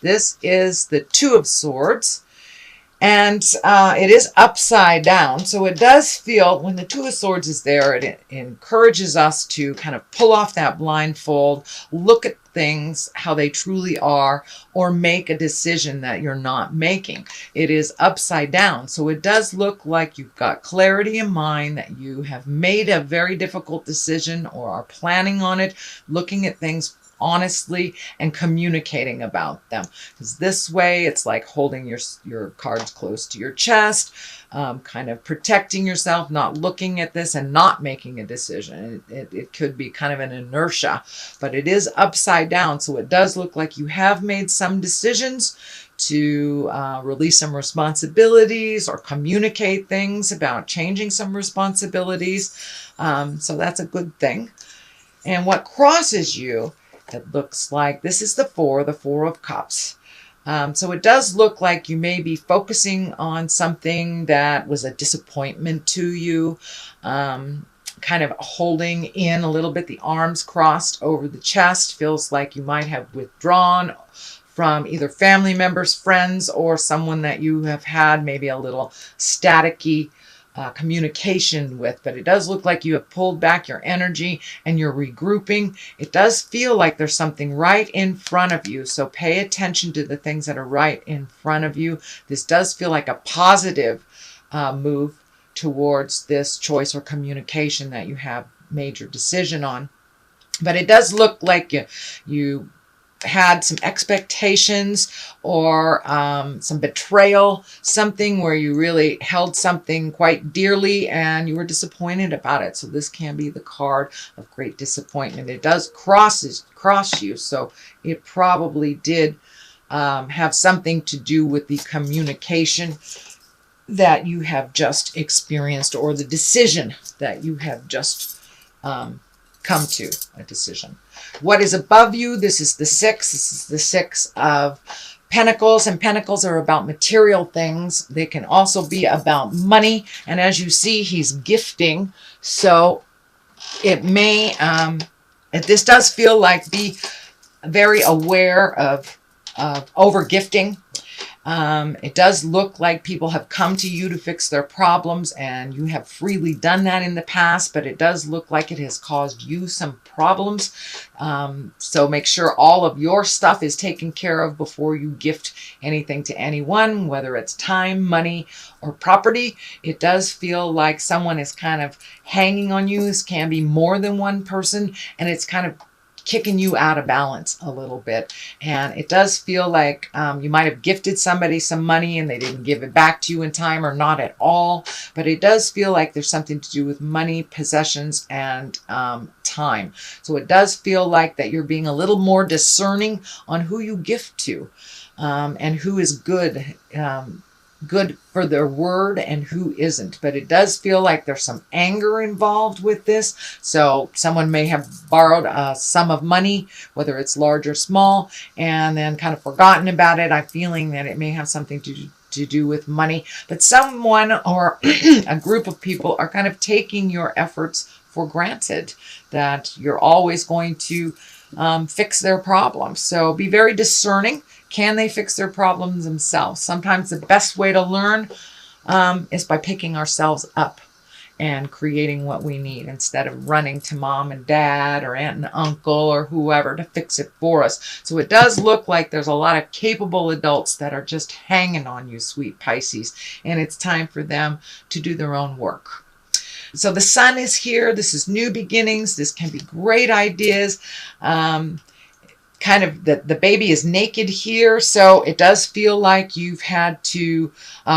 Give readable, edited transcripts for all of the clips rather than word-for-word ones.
This is the Two of Swords. And it is upside down. So it does feel, when the Two of Swords is there, it encourages us to kind of pull off that blindfold, look at things how they truly are, or make a decision that you're not making. It is upside down. So it does look like you've got clarity in mind, that you have made a very difficult decision or are planning on it, looking at things honestly and communicating about them, because this way it's like holding your cards close to your chest, kind of protecting yourself, not looking at this and not making a decision. It could be kind of an inertia, but it is upside down, so it does look like you have made some decisions to release some responsibilities or communicate things about changing some responsibilities. So that's a good thing. And what crosses you, it looks like this is the Four of Cups. So it does look like you may be focusing on something that was a disappointment to you, kind of holding in a little bit, the arms crossed over the chest. Feels like you might have withdrawn from either family members, friends, or someone that you have had maybe a little staticky communication with, but it does look like you have pulled back your energy and you're regrouping. It does feel like there's something right in front of you, so pay attention to the things that are right in front of you. This does feel like a positive move towards this choice or communication that you have made your decision on, but it does look like you had some expectations or some betrayal, something where you really held something quite dearly and you were disappointed about it. So this can be the card of great disappointment. It does cross you, so it probably did have something to do with the communication that you have just experienced, or the decision that you have just come to a decision. What is above you? This is the Six. This is the Six of Pentacles, and Pentacles are about material things. They can also be about money. And as you see, he's gifting. So it may, this does feel like be very aware of over gifting. It does look like people have come to you to fix their problems, and you have freely done that in the past, but it does look like it has caused you some problems. So make sure all of your stuff is taken care of before you gift anything to anyone, whether it's time, money, or property. It does feel like someone is kind of hanging on you. This can be more than one person, and it's kind of kicking you out of balance a little bit. And it does feel like you might have gifted somebody some money and they didn't give it back to you in time, or not at all. But it does feel like there's something to do with money, possessions, and time. So it does feel like that you're being a little more discerning on who you gift to, and who is good for their word and who isn't. But it does feel like there's some anger involved with this. So someone may have borrowed a sum of money, whether it's large or small, and then kind of forgotten about it. I'm feeling that it may have something to do with money, but someone or a group of people are kind of taking your efforts for granted, that you're always going to fix their problems. So be very discerning. Can they fix their problems themselves? Sometimes the best way to learn is by picking ourselves up and creating what we need, instead of running to mom and dad or aunt and uncle or whoever to fix it for us. So it does look like there's a lot of capable adults that are just hanging on you, sweet Pisces, and it's time for them to do their own work. So the Sun is here. This is new beginnings. This can be great ideas. Kind of the baby is naked here, so it does feel like you've had to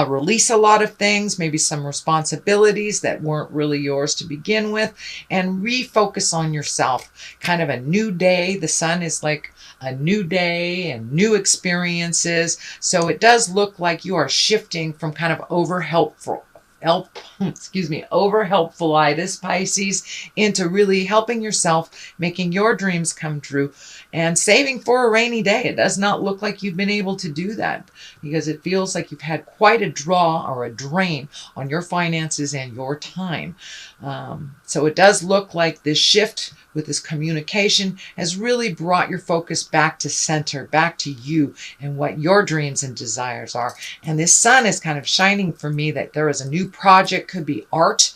release a lot of things, maybe some responsibilities that weren't really yours to begin with, and refocus on yourself. Kind of a new day. The Sun is like a new day and new experiences. So it does look like you are shifting from kind of over helpful over helpfulitis, Pisces, into really helping yourself, making your dreams come true, and saving for a rainy day. It does not look like you've been able to do that because it feels like you've had quite a draw or a drain on your finances and your time. So it does look like this shift with this communication has really brought your focus back to center, back to you and what your dreams and desires are. And this sun is kind of shining for me that there is a new project, could be art,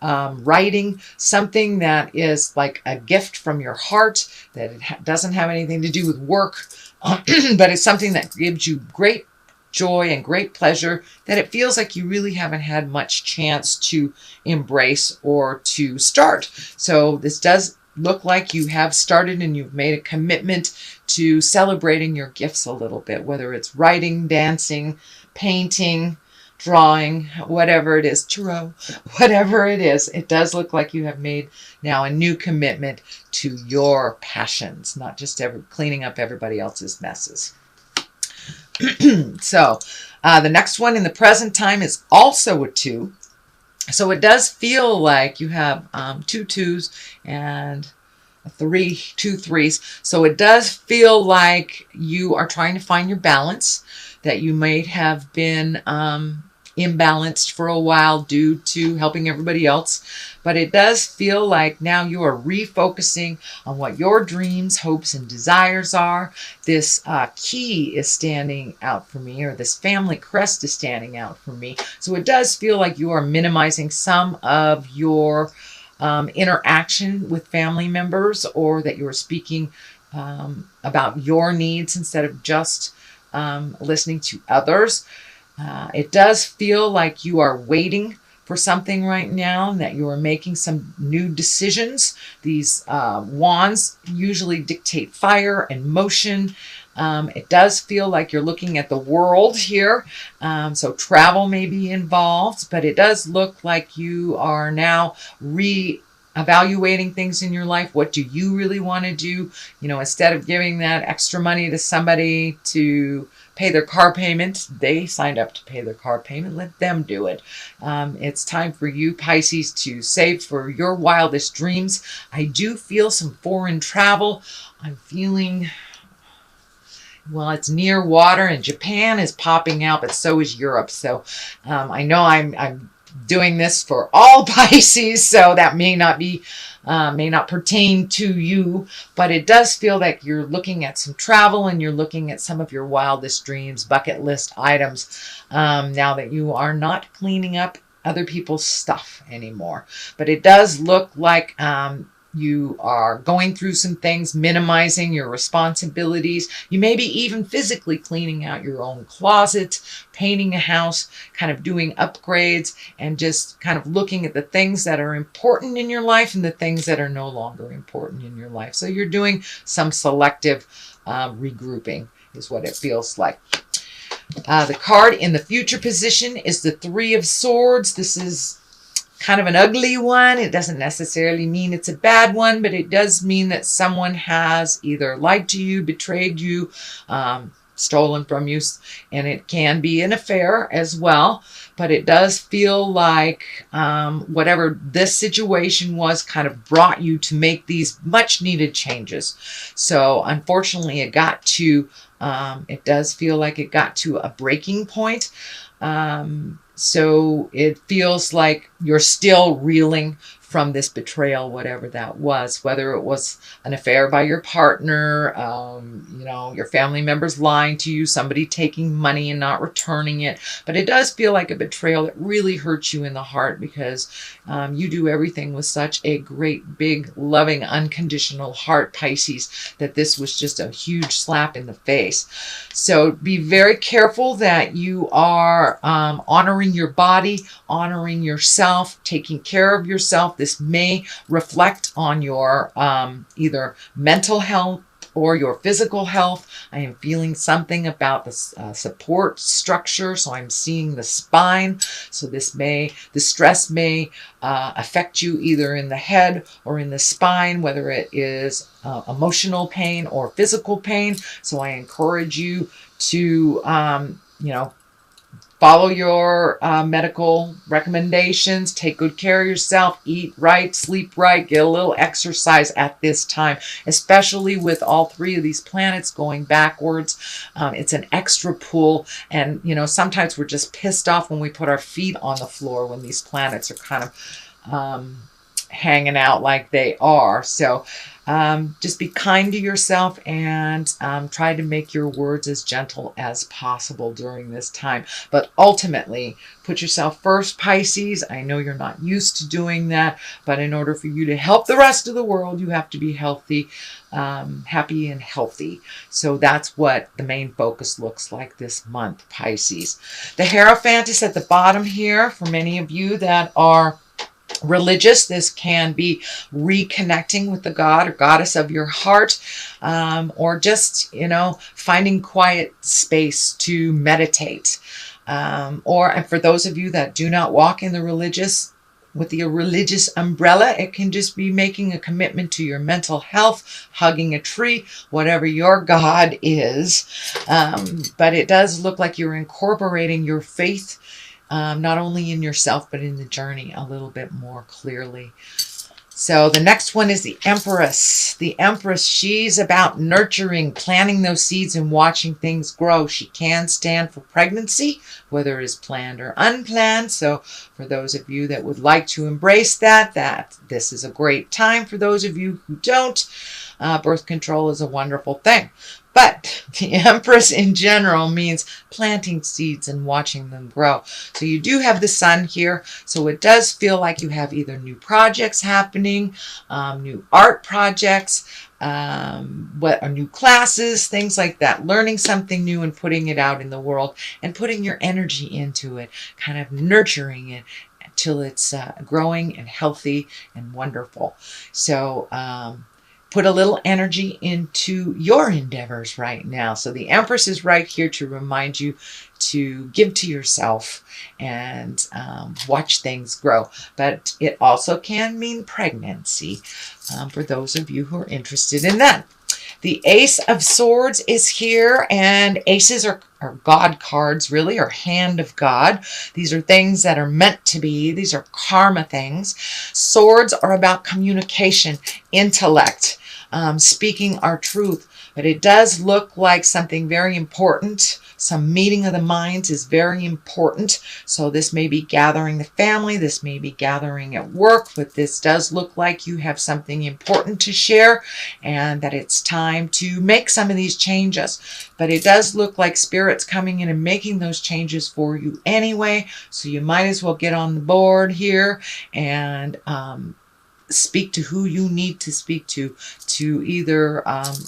writing, something that is like a gift from your heart, that it doesn't have anything to do with work, but it's something that gives you great joy and great pleasure, that it feels like you really haven't had much chance to embrace or to start. So this does look like you have started and you've made a commitment to celebrating your gifts a little bit, whether it's writing, dancing, painting, drawing, whatever it is, tarot, whatever it is. It does look like you have made now a new commitment to your passions, not just cleaning up everybody else's messes. So the next one in the present time is also a 2. So it does feel like you have 2 2s and 2 3s. So it does feel like you are trying to find your balance, that you might have been imbalanced for a while due to helping everybody else. But it does feel like now you are refocusing on what your dreams, hopes, and desires are. This key is standing out for me, or this family crest is standing out for me. So it does feel like you are minimizing some of your interaction with family members, or that you are speaking about your needs instead of just listening to others. It does feel like you are waiting for something right now, and that you are making some new decisions. These wands usually dictate fire and motion. It does feel like you're looking at the world here. So travel may be involved, but it does look like you are now evaluating things in your life. What do you really want to do? You know, instead of giving that extra money to somebody to pay their car payment, they signed up to pay their car payment, let them do it. It's time for you, Pisces, to save for your wildest dreams. I do feel some foreign travel. I'm feeling, well, it's near water, and Japan is popping out, but so is Europe. So I know I'm doing this for all Pisces, so that may not pertain to you, but it does feel like you're looking at some travel and you're looking at some of your wildest dreams, bucket list items, now that you are not cleaning up other people's stuff anymore. But it does look like you are going through some things, minimizing your responsibilities. You may be even physically cleaning out your own closet, painting a house, kind of doing upgrades, and just kind of looking at the things that are important in your life and the things that are no longer important in your life. So you're doing some selective regrouping is what it feels like. The card in the future position is the 3 of Swords. This is kind of an ugly one. It doesn't necessarily mean it's a bad one, but it does mean that someone has either lied to you, betrayed you, stolen from you, and it can be an affair as well. But it does feel like whatever this situation was kind of brought you to make these much needed changes. So unfortunately it does feel like it got to a breaking point. So it feels like you're still reeling from this betrayal, whatever that was, whether it was an affair by your partner, your family members lying to you, somebody taking money and not returning it. But it does feel like a betrayal that really hurts you in the heart, because you do everything with such a great, big, loving, unconditional heart, Pisces, that this was just a huge slap in the face. So be very careful that you are honoring your body, honoring yourself, taking care of yourself. This may reflect on your either mental health or your physical health. I am feeling something about the support structure, so I'm seeing the spine. So the stress may affect you either in the head or in the spine, whether it is emotional pain or physical pain. So I encourage you to, follow your medical recommendations, take good care of yourself, eat right, sleep right, get a little exercise at this time, especially with all three of these planets going backwards. It's an extra pull, and sometimes we're just pissed off when we put our feet on the floor when these planets are kind of hanging out like they are. So just be kind to yourself and try to make your words as gentle as possible during this time. But ultimately, put yourself first, Pisces. I know you're not used to doing that, but in order for you to help the rest of the world, you have to be healthy, happy and healthy. So that's what the main focus looks like this month, Pisces. The Hierophant is at the bottom here for many of you that are religious. This can be reconnecting with the god or goddess of your heart, or just finding quiet space to meditate, and for those of you that do not walk in the religious with the religious umbrella, it can just be making a commitment to your mental health, hugging a tree, whatever your god is. But it does look like you're incorporating your faith, not only in yourself, but in the journey a little bit more clearly. So the next one is the Empress. The Empress, she's about nurturing, planting those seeds and watching things grow. She can stand for pregnancy, whether it is planned or unplanned. So for those of you that would like to embrace that this is a great time. For those of you who don't, birth control is a wonderful thing. But the Empress in general means planting seeds and watching them grow. So you do have the sun here. So it does feel like you have either new projects happening, new art projects, new classes, things like that. Learning something new and putting it out in the world and putting your energy into it, kind of nurturing it till it's growing and healthy and wonderful. So put a little energy into your endeavors right now. So the Empress is right here to remind you to give to yourself and watch things grow. But it also can mean pregnancy for those of you who are interested in that. The Ace of Swords is here, and aces are God cards, really, or hand of God. These are things that are meant to be. These are karma things. Swords are about communication, intellect, speaking our truth. But it does look like something very important. Some meeting of the minds is very important. So this may be gathering the family. This may be gathering at work. But this does look like you have something important to share and that it's time to make some of these changes. But it does look like Spirit's coming in and making those changes for you anyway. So you might as well get on the board here and speak to who you need to speak to either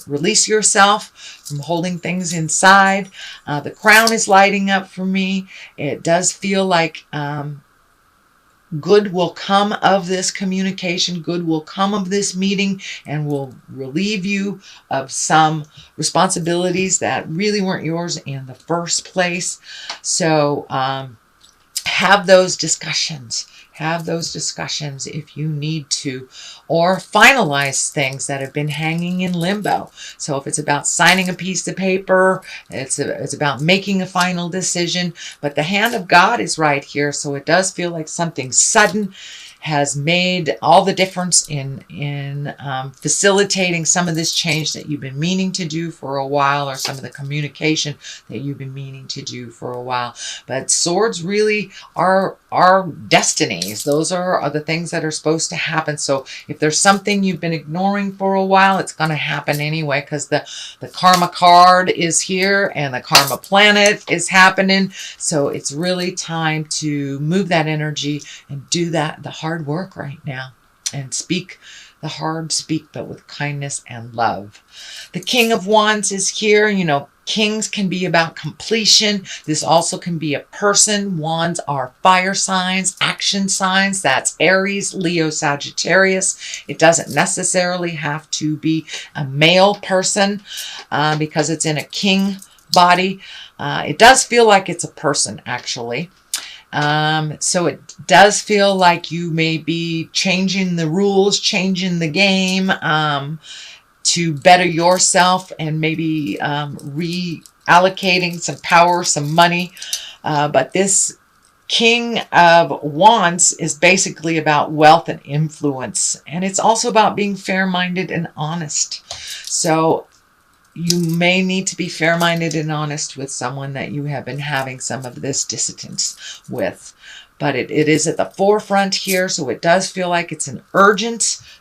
release yourself from holding things inside. The crown is lighting up for me. It does feel like good will come of this communication, good will come of this meeting, and will relieve you of some responsibilities that really weren't yours in the first place. So have those discussions. Have those discussions if you need to, or finalize things that have been hanging in limbo. So if it's about signing a piece of paper, it's about making a final decision. But the hand of God is right here, so it does feel like something sudden has made all the difference in facilitating some of this change that you've been meaning to do for a while, or some of the communication that you've been meaning to do for a while. But swords really are destinies. Those are the things that are supposed to happen. So if there's something you've been ignoring for a while, it's going to happen anyway, because the karma card is here and the karma planet is happening. So it's really time to move that energy and do the hard work right now and speak the hard speak, but with kindness and love. The King of Wands is here. Kings can be about completion. This also can be a person. Wands are fire signs, action signs. That's Aries, Leo, Sagittarius. It doesn't necessarily have to be a male person because it's in a king body. It does feel like it's a person, actually. So it does feel like you may be changing the rules, changing the game, to better yourself, and maybe reallocating some power, some money, But this King of Wands is basically about wealth and influence. And it's also about being fair-minded and honest. So you may need to be fair-minded and honest with someone that you have been having some of this dissonance with. But it is at the forefront here, so it does feel like it's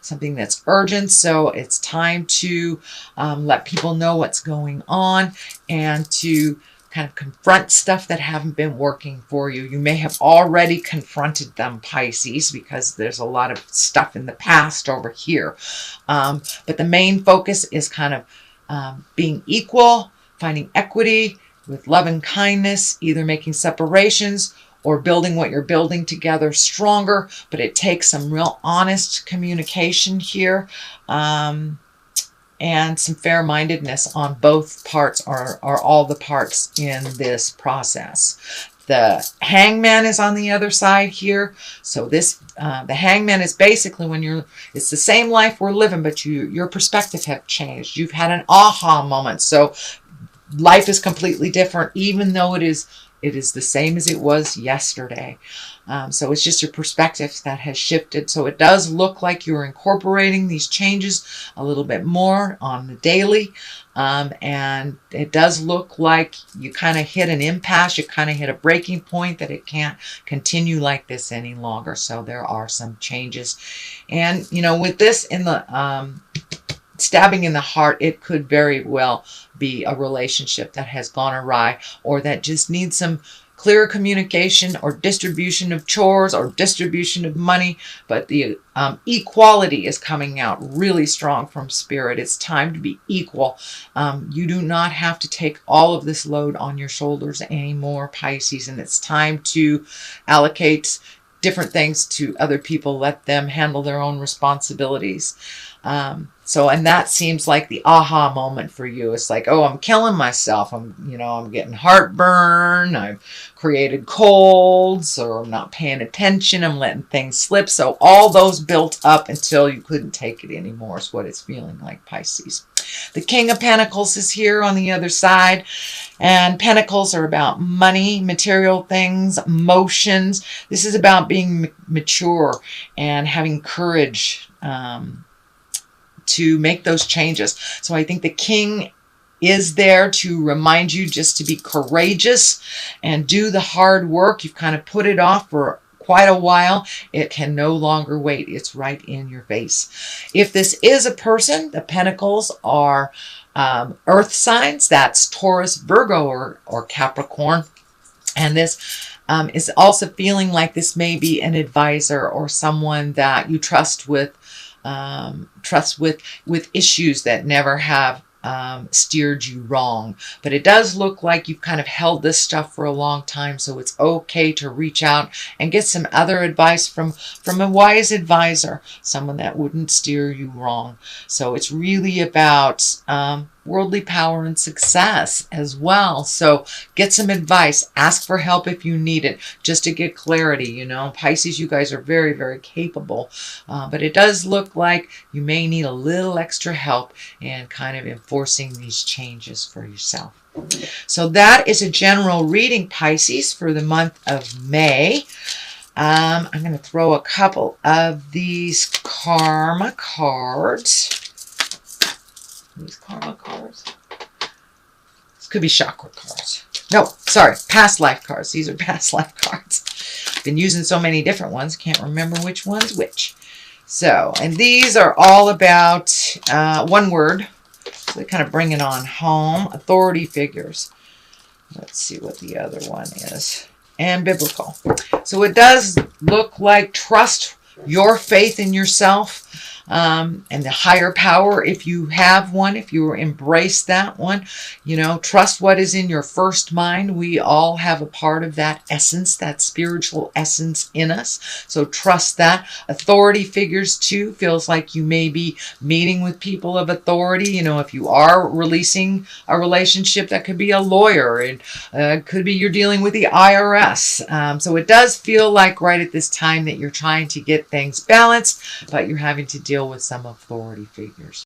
something that's urgent. So it's time to let people know what's going on and to kind of confront stuff that haven't been working for you. You may have already confronted them, Pisces, because there's a lot of stuff in the past over here. But the main focus is kind of being equal, finding equity with love and kindness, either making separations or building what you're building together stronger. But it takes some real honest communication here. And some fair-mindedness on both parts, or all the parts in this process. The Hangman is on the other side here. So this, the Hangman is basically it's the same life we're living, but your perspective have changed. You've had an aha moment. So life is completely different, even though it is the same as it was yesterday. So it's just your perspective that has shifted. So it does look like you're incorporating these changes a little bit more on the daily. And it does look like you kind of hit an impasse. You kind of hit a breaking point that it can't continue like this any longer. So there are some changes. And, with this in the stabbing in the heart, it could very well be a relationship that has gone awry, or that just needs some clearer communication, or distribution of chores, or distribution of money. But the equality is coming out really strong from Spirit. It's time to be equal. You do not have to take all of this load on your shoulders anymore, Pisces, and it's time to allocate different things to other people. Let them handle their own responsibilities. And that seems like the aha moment for you. It's like, oh, I'm killing myself. I'm getting heartburn. I've created colds, or I'm not paying attention. I'm letting things slip. So all those built up until you couldn't take it anymore is what it's feeling like, Pisces. The King of Pentacles is here on the other side. And Pentacles are about money, material things, emotions. This is about being mature and having courage to make those changes. So I think the King is there to remind you just to be courageous and do the hard work. You've kind of put it off for quite a while. It can no longer wait. It's right in your face. If this is a person, the Pentacles are earth signs. That's Taurus, Virgo, or Capricorn. And this is also feeling like this may be an advisor or someone that you trust with issues that never have steered you wrong. But it does look like you've kind of held this stuff for a long time, so it's okay to reach out and get some other advice from a wise advisor, someone that wouldn't steer you wrong. So it's really about worldly power and success as well. So get some advice. Ask for help if you need it, just to get clarity. Pisces, you guys are very, very capable. But it does look like you may need a little extra help in kind of enforcing these changes for yourself. So that is a general reading, Pisces, for the month of May. I'm going to throw a couple of these karma cards. These karma cards. This could be chakra cards. No, sorry, past life cards. These are past life cards. I've been using so many different ones, can't remember which one's which. So, and these are all about one word. So they kind of bring it on home. Authority figures. Let's see what the other one is. And biblical. So it does look like trust your faith in yourself. And the higher power, if you have one, if you embrace that one, trust what is in your first mind. We all have a part of that essence, that spiritual essence in us. So trust that. Authority figures too, feels like you may be meeting with people of authority. If you are releasing a relationship, that could be a lawyer. It could be you're dealing with the IRS. So it does feel like right at this time that you're trying to get things balanced, but you're having to deal with some authority figures.